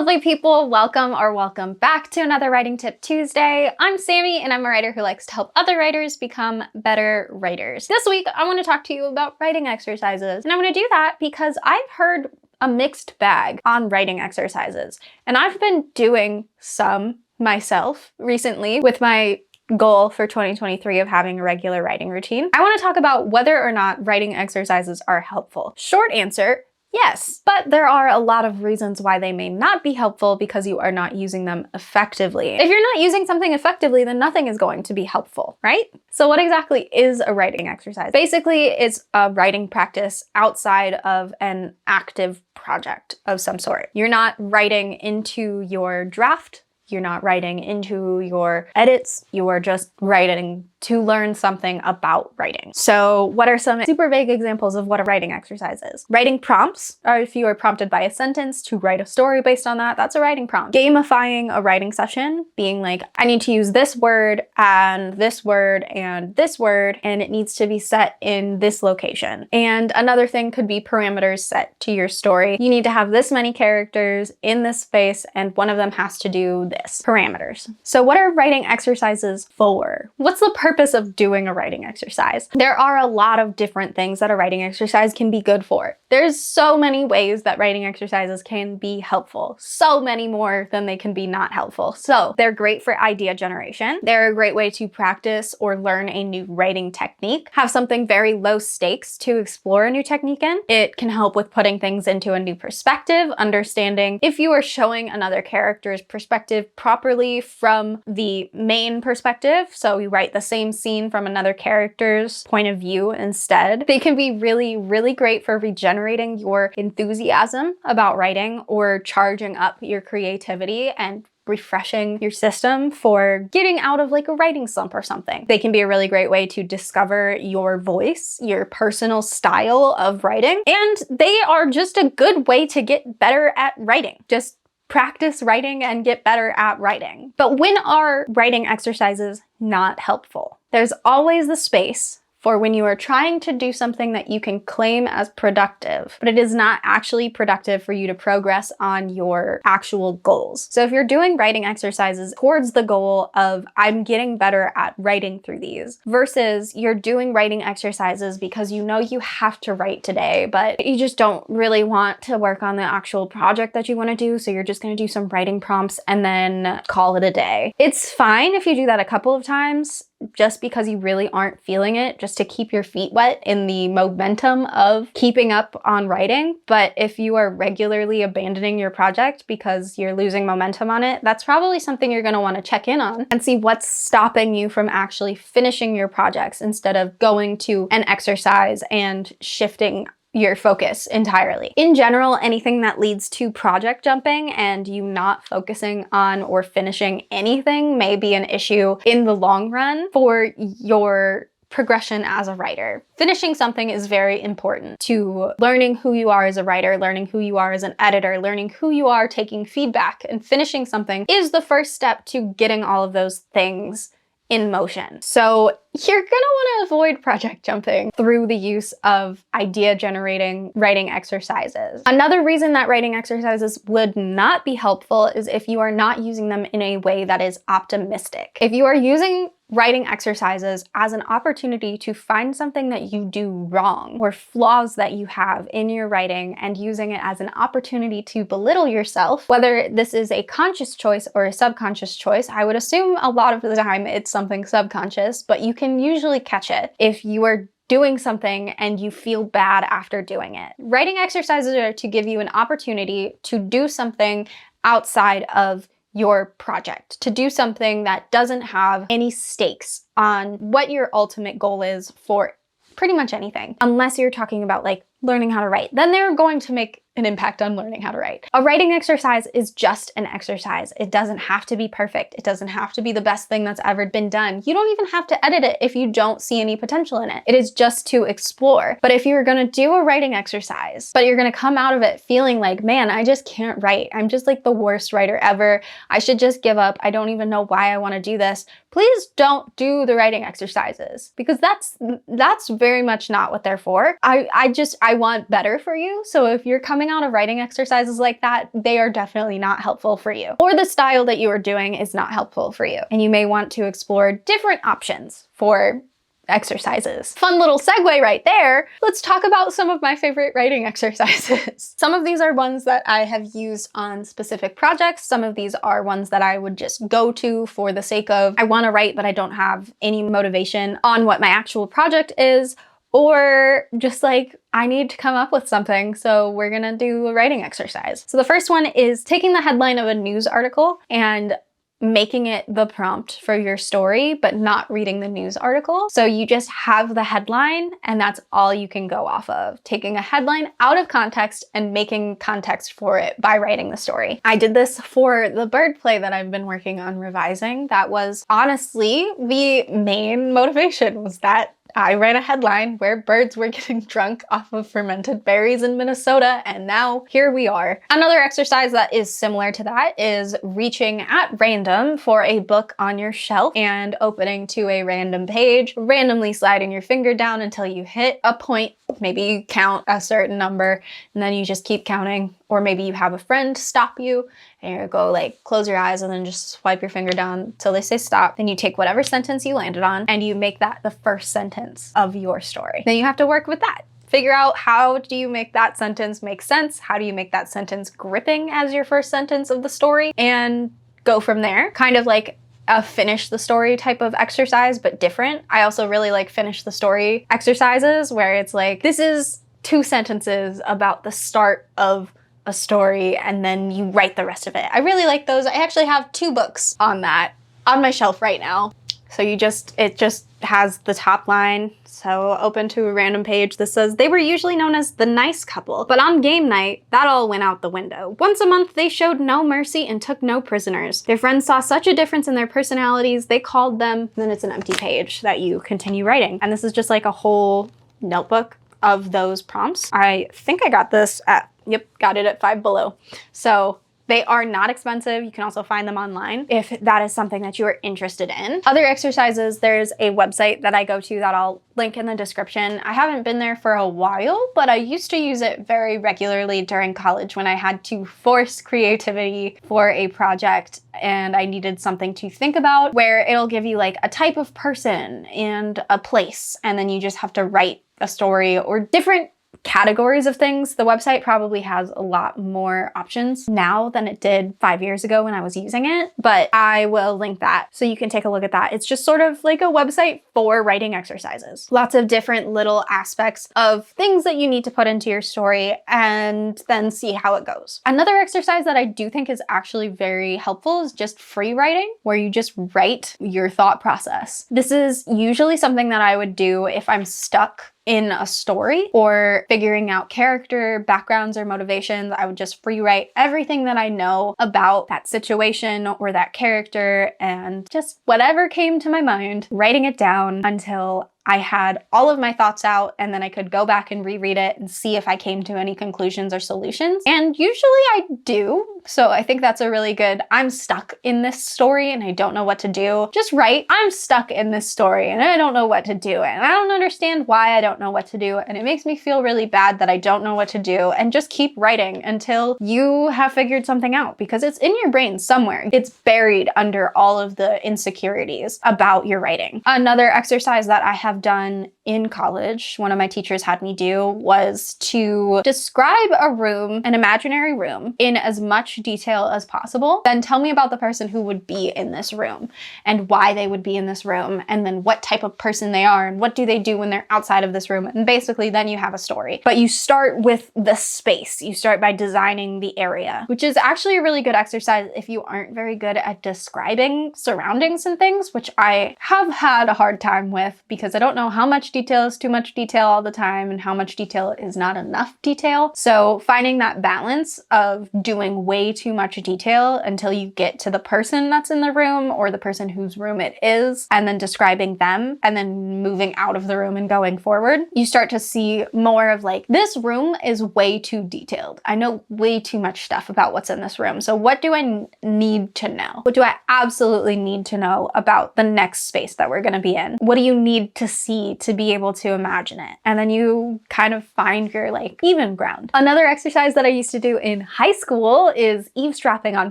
lovely people, welcome back to another Writing Tip Tuesday. I'm Sammy and I'm a writer who likes to help other writers become better writers. This week, I want to talk to you about writing exercises. And I'm going to do that because I've heard a mixed bag on writing exercises. And I've been doing some myself recently with my goal for 2023 of having a regular writing routine. I want to talk about whether or not writing exercises are helpful. Short answer, yes, but there are a lot of reasons why they may not be helpful because you are not using them effectively. If you're not using something effectively, then nothing is going to be helpful, right? So what exactly is a writing exercise? Basically, it's a writing practice outside of an active project of some sort. You're not writing into your draft. You're not writing into your edits. You are just writing to learn something about writing. So what are some super vague examples of what a writing exercise is? Writing prompts, or if you are prompted by a sentence to write a story based on that, that's a writing prompt. Gamifying a writing session, being like, I need to use this word and this word and this word, and it needs to be set in this location. And another thing could be parameters set to your story. You need to have this many characters in this space, and one of them has to do this. Parameters. So what are writing exercises for? What's the purpose of doing a writing exercise? There are a lot of different things that a writing exercise can be good for. There's so many ways that writing exercises can be helpful. So many more than they can be not helpful. So they're great for idea generation. They're a great way to practice or learn a new writing technique. Have something very low stakes to explore a new technique in. It can help with putting things into a new perspective, understanding if you are showing another character's perspective properly from the main perspective. So you write the same scene from another character's point of view instead. They can be really, really great for regenerating your enthusiasm about writing or charging up your creativity and refreshing your system for getting out of like a writing slump or something. They can be a really great way to discover your voice, your personal style of writing, and they are just a good way to get better at writing. Just practice writing and get better at writing. But when are writing exercises not helpful? There's always the space for when you are trying to do something that you can claim as productive, but it is not actually productive for you to progress on your actual goals. So if you're doing writing exercises towards the goal of I'm getting better at writing through these, versus you're doing writing exercises because you know you have to write today, but you just don't really want to work on the actual project that you want to do, so you're just going to do some writing prompts and then call it a day. It's fine if you do that a couple of times, just because you really aren't feeling it, just to keep your feet wet in the momentum of keeping up on writing. But if you are regularly abandoning your project because you're losing momentum on it, that's probably something you're going to want to check in on and see what's stopping you from actually finishing your projects instead of going to an exercise and shifting your focus entirely. In general, anything that leads to project jumping and you not focusing on or finishing anything may be an issue in the long run for your progression as a writer. Finishing something is very important to learning who you are as a writer, learning who you are as an editor, learning who you are taking feedback, and finishing something is the first step to getting all of those things in motion. So you're gonna want to avoid project jumping through the use of idea generating writing exercises. Another reason that writing exercises would not be helpful is if you are not using them in a way that is optimistic. If you are using writing exercises as an opportunity to find something that you do wrong or flaws that you have in your writing and using it as an opportunity to belittle yourself, whether this is a conscious choice or a subconscious choice, I would assume a lot of the time it's something subconscious, but you can usually catch it if you are doing something and you feel bad after doing it. Writing exercises are to give you an opportunity to do something outside of your project, to do something that doesn't have any stakes on what your ultimate goal is for pretty much anything, unless you're talking about like learning how to write. Then they're going to make an impact on learning how to write. A writing exercise is just an exercise. It doesn't have to be perfect. It doesn't have to be the best thing that's ever been done. You don't even have to edit it if you don't see any potential in it. It is just to explore. But if you're gonna do a writing exercise, but you're gonna come out of it feeling like, man, I just can't write. I'm just like the worst writer ever. I should just give up. I don't even know why I wanna do this. Please don't do the writing exercises, because that's very much not what they're for. I I want better for you. So if you're coming out of writing exercises like that, they are definitely not helpful for you. Or the style that you are doing is not helpful for you. And you may want to explore different options for exercises. Fun little segue right there. Let's talk about some of my favorite writing exercises. Some of these are ones that I have used on specific projects. Some of these are ones that I would just go to for the sake of, I want to write, but I don't have any motivation on what my actual project is, or just like, I need to come up with something, so we're gonna do a writing exercise. So the first one is taking the headline of a news article and making it the prompt for your story, but not reading the news article. So you just have the headline and that's all you can go off of. Taking a headline out of context and making context for it by writing the story. I did this for the bird play that I've been working on revising. That was honestly the main motivation, was that I read a headline where birds were getting drunk off of fermented berries in Minnesota, and now here we are. Another exercise that is similar to that is reaching at random for a book on your shelf and opening to a random page, randomly sliding your finger down until you hit a point. Maybe you count a certain number and then you just keep counting. Or maybe you have a friend stop you and you go like, close your eyes and then just swipe your finger down till they say stop. Then you take whatever sentence you landed on and you make that the first sentence of your story. Then you have to work with that. Figure out, how do you make that sentence make sense? How do you make that sentence gripping as your first sentence of the story? And go from there. Kind of like a finish the story type of exercise, but different. I also really like finish the story exercises where it's like, this is 2 sentences about the start of a story and then you write the rest of it. I really like those. I actually have 2 books on that on my shelf right now. So it just has the top line. So open to a random page that says, they were usually known as the nice couple, but on game night, that all went out the window. Once a month, they showed no mercy and took no prisoners. Their friends saw such a difference in their personalities, they called them, then it's an empty page that you continue writing. And this is just like a whole notebook of those prompts. I think I got this at, yep, got it at Five Below. So they are not expensive. You can also find them online if that is something that you are interested in. Other exercises, there's a website that I go to that I'll link in the description. I haven't been there for a while, but I used to use it very regularly during college when I had to force creativity for a project and I needed something to think about, where it'll give you like a type of person and a place, and then you just have to write a story or different categories of things. The website probably has a lot more options now than it did 5 years ago when I was using it, but I will link that so you can take a look at that. It's just sort of like a website for writing exercises. Lots of different little aspects of things that you need to put into your story and then see how it goes. Another exercise that I do think is actually very helpful is just free writing, where you just write your thought process. This is usually something that I would do if I'm stuck in a story or figuring out character backgrounds or motivations. I would just free write everything that I know about that situation or that character and just whatever came to my mind, writing it down until I had all of my thoughts out, and then I could go back and reread it and see if I came to any conclusions or solutions. And usually I do. So I think that's a really good, I'm stuck in this story and I don't know what to do. Just write, I'm stuck in this story and I don't know what to do. And I don't understand why I don't know what to do. And it makes me feel really bad that I don't know what to do. And just keep writing until you have figured something out, because it's in your brain somewhere. It's buried under all of the insecurities about your writing. Another exercise that I have done in college, one of my teachers had me do, was to describe a room, an imaginary room, in as much detail as possible. Then tell me about the person who would be in this room and why they would be in this room, and then what type of person they are and what do they do when they're outside of this room. And basically then you have a story. But you start with the space. You start by designing the area, which is actually a really good exercise if you aren't very good at describing surroundings and things, which I have had a hard time with because I don't know how much detail is too much detail all the time and how much detail is not enough detail. So finding that balance of doing way too much detail until you get to the person that's in the room or the person whose room it is, and then describing them, and then moving out of the room and going forward, you start to see more of like, this room is way too detailed. I know way too much stuff about what's in this room. So what do I need to know? What do I absolutely need to know about the next space that we're going to be in? What do you need to see to be able to imagine it. And then you kind of find your like even ground. Another exercise that I used to do in high school is eavesdropping on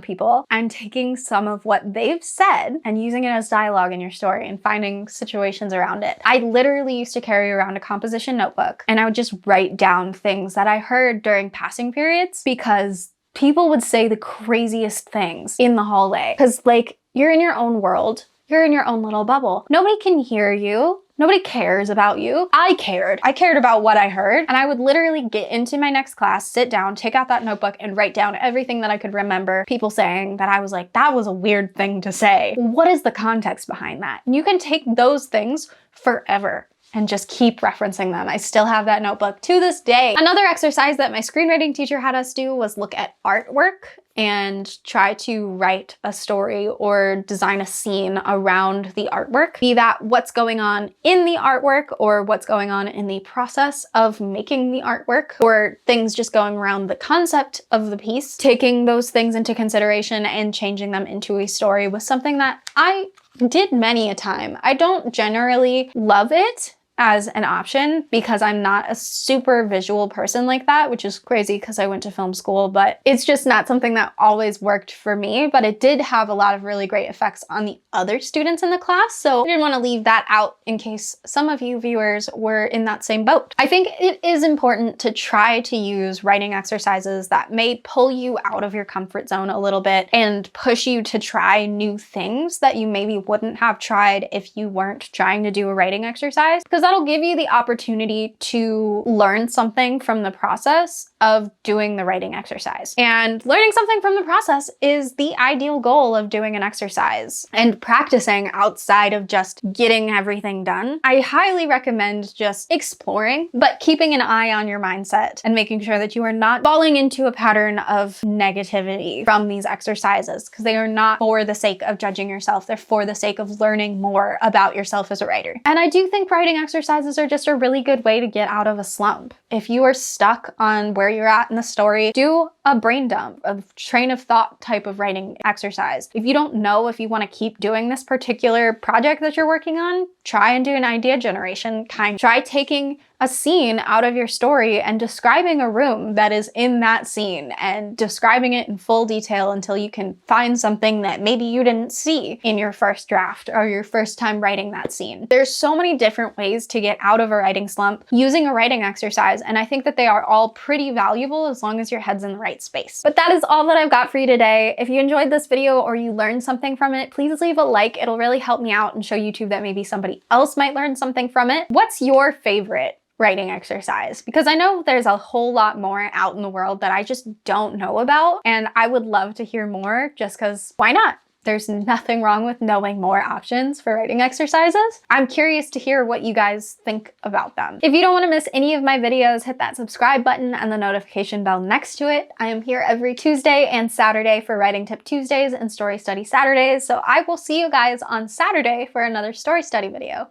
people and taking some of what they've said and using it as dialogue in your story and finding situations around it. I literally used to carry around a composition notebook and I would just write down things that I heard during passing periods, because people would say the craziest things in the hallway. Because like, you're in your own world, you're in your own little bubble. Nobody can hear you. Nobody cares about you. I cared about what I heard, and I would literally get into my next class, sit down, take out that notebook, and write down everything that I could remember people saying that I was like, that was a weird thing to say. What is the context behind that? And you can take those things forever and just keep referencing them. I still have that notebook to this day. Another exercise that my screenwriting teacher had us do was look at artwork and try to write a story or design a scene around the artwork. Be that what's going on in the artwork or what's going on in the process of making the artwork, or things just going around the concept of the piece. Taking those things into consideration and changing them into a story was something that I did many a time. I don't generally love it as an option because I'm not a super visual person like that, which is crazy because I went to film school, but it's just not something that always worked for me. But it did have a lot of really great effects on the other students in the class, so I didn't want to leave that out in case some of you viewers were in that same boat. I think it is important to try to use writing exercises that may pull you out of your comfort zone a little bit and push you to try new things that you maybe wouldn't have tried if you weren't trying to do a writing exercise, because that'll give you the opportunity to learn something from the process of doing the writing exercise. And learning something from the process is the ideal goal of doing an exercise and practicing outside of just getting everything done. I highly recommend just exploring, but keeping an eye on your mindset and making sure that you are not falling into a pattern of negativity from these exercises, because they are not for the sake of judging yourself. They're for the sake of learning more about yourself as a writer. And I do think writing exercises are just a really good way to get out of a slump. If you are stuck on where you're at in the story, do a brain dump, a train of thought type of writing exercise. If you don't know if you want to keep doing this particular project that you're working on, try and do an idea generation kind. Try taking a scene out of your story and describing a room that is in that scene and describing it in full detail until you can find something that maybe you didn't see in your first draft or your first time writing that scene. There's so many different ways to get out of a writing slump using a writing exercise, and I think that they are all pretty valuable as long as your head's in the right space. But that is all that I've got for you today. If you enjoyed this video or you learned something from it, please leave a like. It'll really help me out and show YouTube that maybe somebody else might learn something from it. What's your favorite writing exercise? Because I know there's a whole lot more out in the world that I just don't know about, and I would love to hear more, just because why not? There's nothing wrong with knowing more options for writing exercises. I'm curious to hear what you guys think about them. If you don't want to miss any of my videos, hit that subscribe button and the notification bell next to it. I am here every Tuesday and Saturday for Writing Tip Tuesdays and Story Study Saturdays, so I will see you guys on Saturday for another story study video.